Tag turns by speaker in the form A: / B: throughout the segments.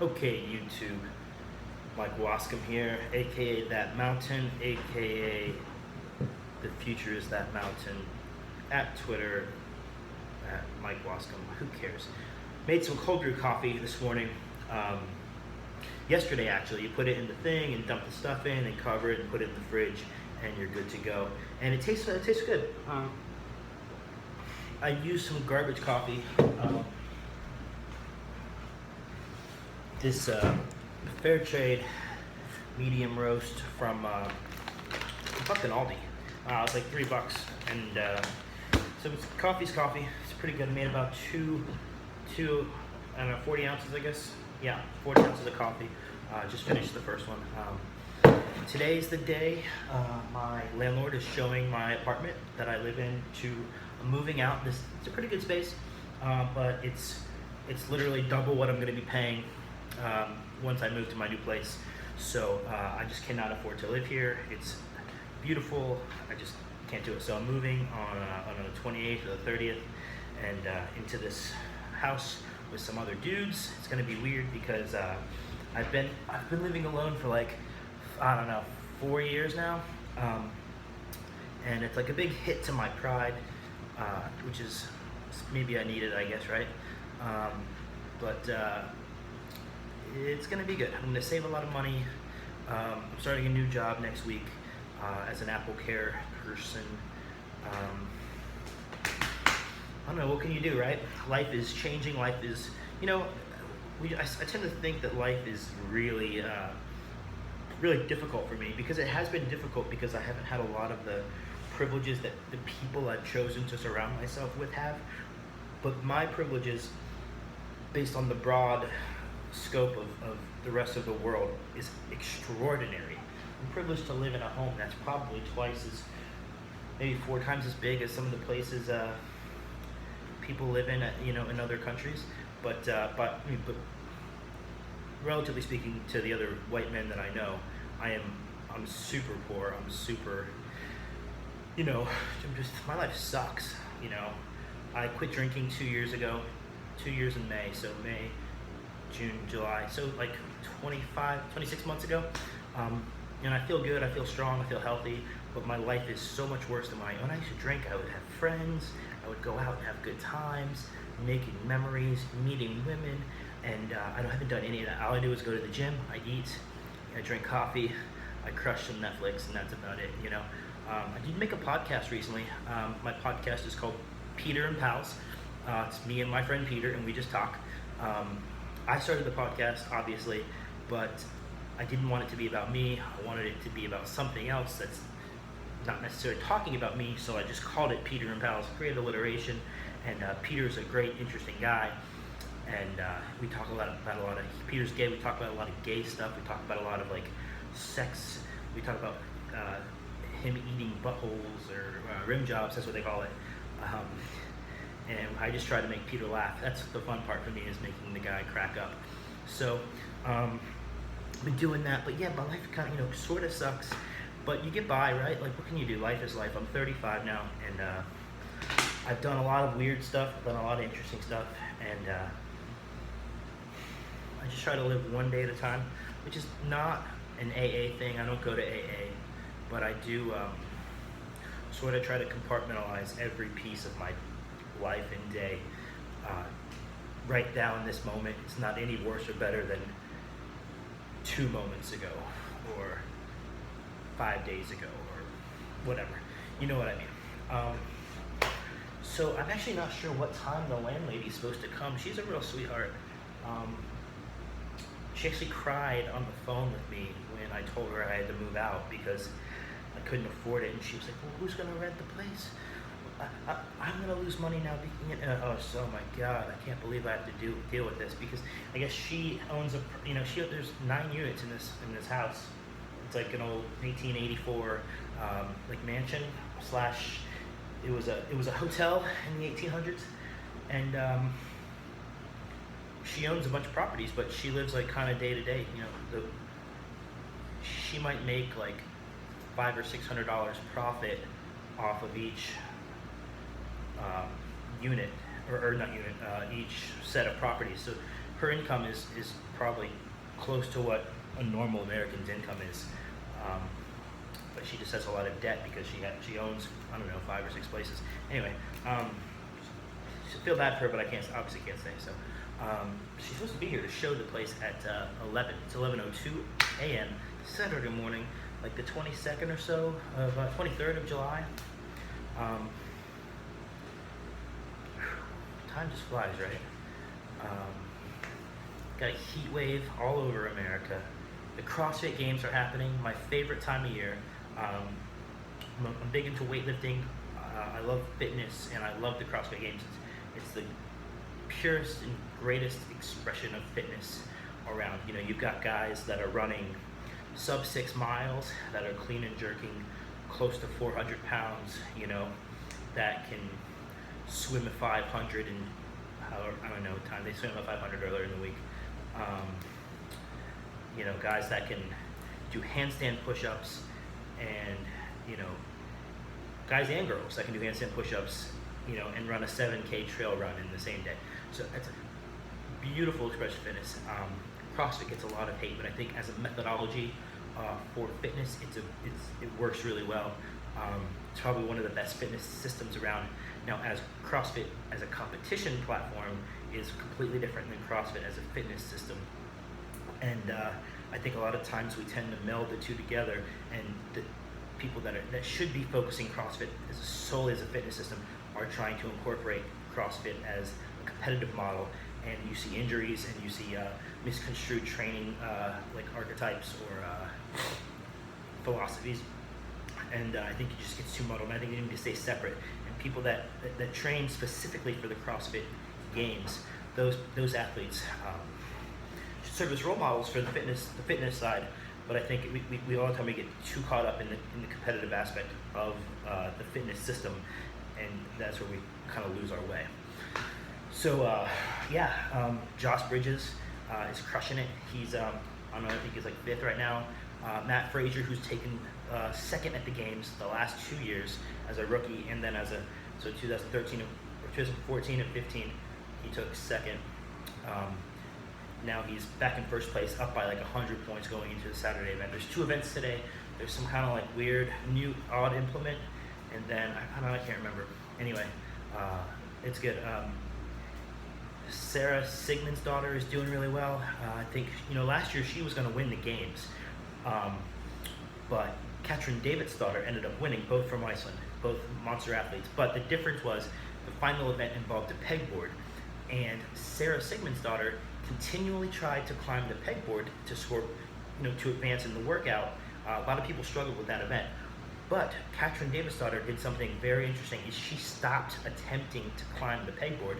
A: Okay, YouTube. Mike Wascom here, aka That Mountain, aka The Future is That Mountain, at Twitter, at Mike Wascom. Who cares? Made some cold brew coffee this morning. Yesterday, actually. You put it in the thing and dump the stuff in and cover it and put it in the fridge, and you're good to go. And it tastes good. I used some garbage coffee. This fair trade medium roast from fucking Aldi. It's like $3, and so coffee's coffee. It's pretty good. I made about two, I don't know, 40 ounces, I guess. Yeah, 40 ounces of coffee. Just finished the first one. Today's the day my landlord is showing my apartment that I live in to moving out. It's a pretty good space, but it's literally double what I'm going to be paying once I move to my new place. So I just cannot afford to live here. It's beautiful. I just can't do it. So I'm moving on the 28th or the 30th, and into this house with some other dudes. It's gonna be weird because I've been living alone for like, I don't know, 4 years now, and it's like a big hit to my pride, which is maybe I need it, I guess, right? But it's gonna be good. I'm gonna save a lot of money. I'm starting a new job next week as an Apple Care person. I don't know, what can you do, right? Life is changing. Life is, I tend to think that life is really, really difficult for me, because it has been difficult because I haven't had a lot of the privileges that the people I've chosen to surround myself with have. But my privileges, based on the broad scope of the rest of the world, is extraordinary. I'm privileged to live in a home that's probably twice as, maybe 4 times as big as some of the places people live in, in other countries. But relatively speaking to the other white men that I know, I'm super poor. I'm super, my life sucks. I quit drinking 2 years ago, 2 years in May. So May, June, July, so like 26 months ago. And I feel good, I feel strong, I feel healthy, but my life is so much worse than when I used to drink. I would have friends, I would go out and have good times, making memories, meeting women, and I haven't done any of that. All I do is go to the gym, I eat, I drink coffee, I crush some Netflix, and that's about it, I did make a podcast recently. My podcast is called Peter and Pals. It's me and my friend Peter, and we just talk. I started the podcast, obviously, but I didn't want it to be about me. I wanted it to be about something else that's not necessarily talking about me, so I just called it Peter and Pals, created alliteration, and Peter's a great, interesting guy, and we talk about a lot of, Peter's gay, we talk about a lot of gay stuff, we talk about a lot of like sex, we talk about him eating buttholes or rim jobs, that's what they call it. And I just try to make Peter laugh. That's the fun part for me, is making the guy crack up. So, I've been doing that, but yeah, my life kind of, sort of sucks, but you get by, right? Like, what can you do? Life is life. I'm 35 now, and I've done a lot of weird stuff, I've done a lot of interesting stuff, and I just try to live one day at a time, which is not an AA thing. I don't go to AA, but I do sort of try to compartmentalize every piece of my life and day. Right now in this moment, it's not any worse or better than 2 moments ago, or 5 days ago, or whatever. You know what I mean. So I'm actually not sure what time the landlady's supposed to come. She's a real sweetheart. She actually cried on the phone with me when I told her I had to move out because I couldn't afford it, and she was like, well, who's gonna rent the place? I'm gonna lose money now. Oh my God, I can't believe I have to deal with this, because I guess she owns there's 9 units in this house. It's like an old 1884 like mansion slash. It was a hotel in the 1800s, and she owns a bunch of properties, but she lives like kind of day to day. She might make like $500 or $600 profit off of each unit, or not unit, each set of properties. So her income is probably close to what a normal American's income is. But she just has a lot of debt because she owns, I don't know, 5 or 6 places. Anyway, I feel bad for her, but I obviously can't say. So she's supposed to be here to show the place at 11. It's 11:02 a.m. Saturday morning, like the 22nd or so of 23rd of July. Time just flies, right? Got a heat wave all over America. The CrossFit Games are happening, my favorite time of year. I'm big into weightlifting. I love fitness, and I love the CrossFit Games. It's the purest and greatest expression of fitness around. You know, you've got guys that are running sub 6 miles, that are clean and jerking close to 400 pounds, you know, that can swim a 500 and I don't know time they swim a 500 earlier in the week. You know, guys that can do handstand push-ups, and you know, guys and girls that can do handstand push-ups, you know, and run a 7K trail run in the same day. So it's a beautiful expression of fitness. CrossFit gets a lot of hate, but I think as a methodology for fitness, it works really well. It's probably one of the best fitness systems around. Now, as CrossFit as a competition platform is completely different than CrossFit as a fitness system. And I think a lot of times we tend to meld the two together, and the people that should be focusing CrossFit solely as a fitness system are trying to incorporate CrossFit as a competitive model, and you see injuries and you see misconstrued training like archetypes or philosophies, and I think it just gets too muddled. And I think they need to stay separate. And people that train specifically for the CrossFit Games, those athletes should serve as role models for the fitness side. But I think we all the time we get too caught up in the competitive aspect of the fitness system, and that's where we kind of lose our way. So Josh Bridges is crushing it. He's I don't know, I think he's like 5th right now. Matt Frazier, who's taken 2nd at the games the last 2 years as a rookie, and then so 2013 or 2014 and 15, he took 2nd. Now he's back in 1st place, up by like 100 points going into the Saturday event. There's 2 events today. There's some kind of like weird, new, odd implement, and then I can't remember. Anyway, it's good. Sarah Sigmund's daughter is doing really well. I think, you know, last year she was going to win the games, but Katrin David's daughter ended up winning, both from Iceland, both monster athletes. But the difference was the final event involved a pegboard, and Sarah Sigmund's daughter continually tried to climb the pegboard to score, you know, to advance in the workout. A lot of people struggled with that event, but Katrin David's daughter did something very interesting. Is she stopped attempting to climb the pegboard.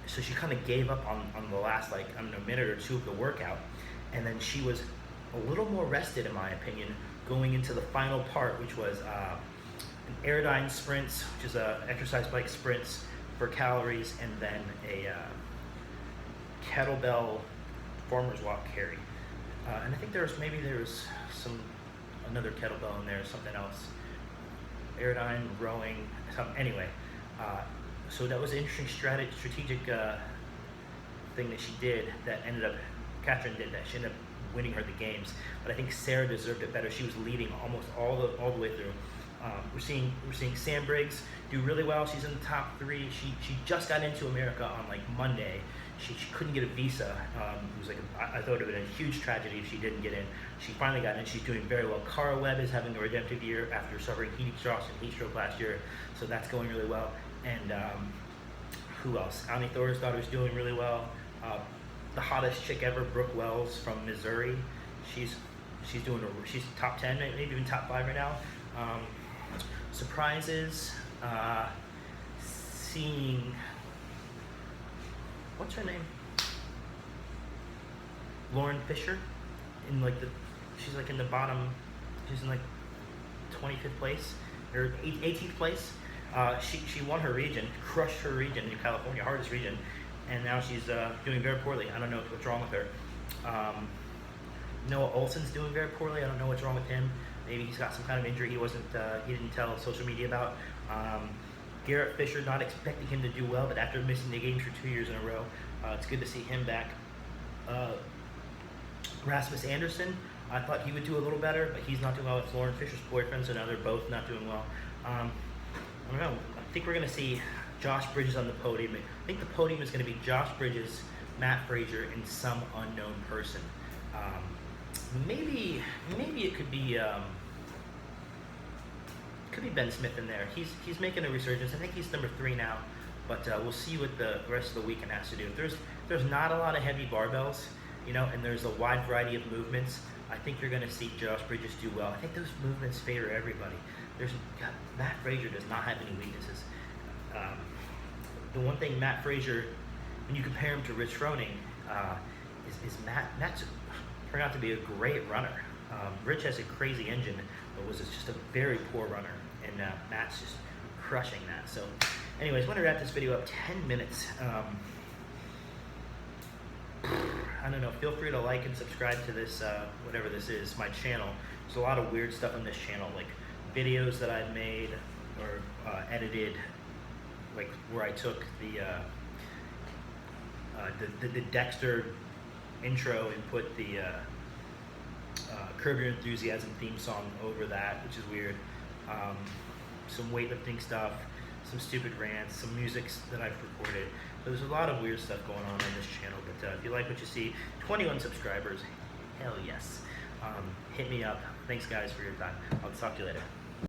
A: So she kind of gave up on the last, like, I don't know, minute or 2 of the workout, and then she was a little more rested, in my opinion, going into the final part, which was an Aerodyne sprints, which is a exercise bike sprints for calories, and then a kettlebell farmer's walk carry. And I think there was another kettlebell in there, something else. Aerodyne, rowing, something. Anyway, so that was an interesting strategic thing that she did that ended up, Katrin did that. She ended up winning her the games, but I think Sarah deserved it better. She was leading almost all the way through. We're seeing Sam Briggs do really well. She's in the top 3. She just got into America on like Monday. She couldn't get a visa. It was like I thought it would have been a huge tragedy if she didn't get in. She finally got in. She's doing very well. Cara Webb is having a redemptive year after suffering heat stroke last year, so that's going really well. And who else? Annie Thor's daughter's doing really well. The hottest chick ever, Brooke Wells from Missouri. She's top 10, maybe even top 5 right now. Surprises. Seeing, what's her name? Lauren Fisher, she's like in the bottom. She's in like 25th place or 18th place. She won her region, crushed her region in California, hardest region, and now she's doing very poorly. I don't know what's wrong with her. Noah Olson's doing very poorly. I don't know what's wrong with him. Maybe he's got some kind of injury he didn't tell social media about. Garrett Fisher, not expecting him to do well, but after missing the games for 2 years in a row, it's good to see him back. Rasmus Anderson, I thought he would do a little better, but he's not doing well. It's Lauren Fisher's boyfriend, so now they're both not doing well. I don't know. I think we're going to see Josh Bridges on the podium. I think the podium is going to be Josh Bridges, Matt Frazier, and some unknown person. Maybe it could be Ben Smith in there. He's making a resurgence. I think he's number 3 now, but we'll see what the rest of the weekend has to do. There's not a lot of heavy barbells, and there's a wide variety of movements. I think you're going to see Josh Bridges do well. I think those movements favor everybody. Matt Frazier does not have any weaknesses. The one thing Matt Frazier, when you compare him to Rich Froning, is Matt's turned out to be a great runner. Rich has a crazy engine, but was just a very poor runner, and Matt's just crushing that. So, anyways, I want to wrap this video up. 10 minutes. I don't know. Feel free to like and subscribe to this, whatever this is, my channel. There's a lot of weird stuff on this channel, like videos that I've made or edited, like where I took the Dexter intro and put the Curb Your Enthusiasm theme song over that, which is weird. Some weightlifting stuff, some stupid rants, some music that I've recorded. So there's a lot of weird stuff going on this channel, but if you like what you see, 21 subscribers, hell yes. Hit me up. Thanks guys for your time. I'll talk to you later.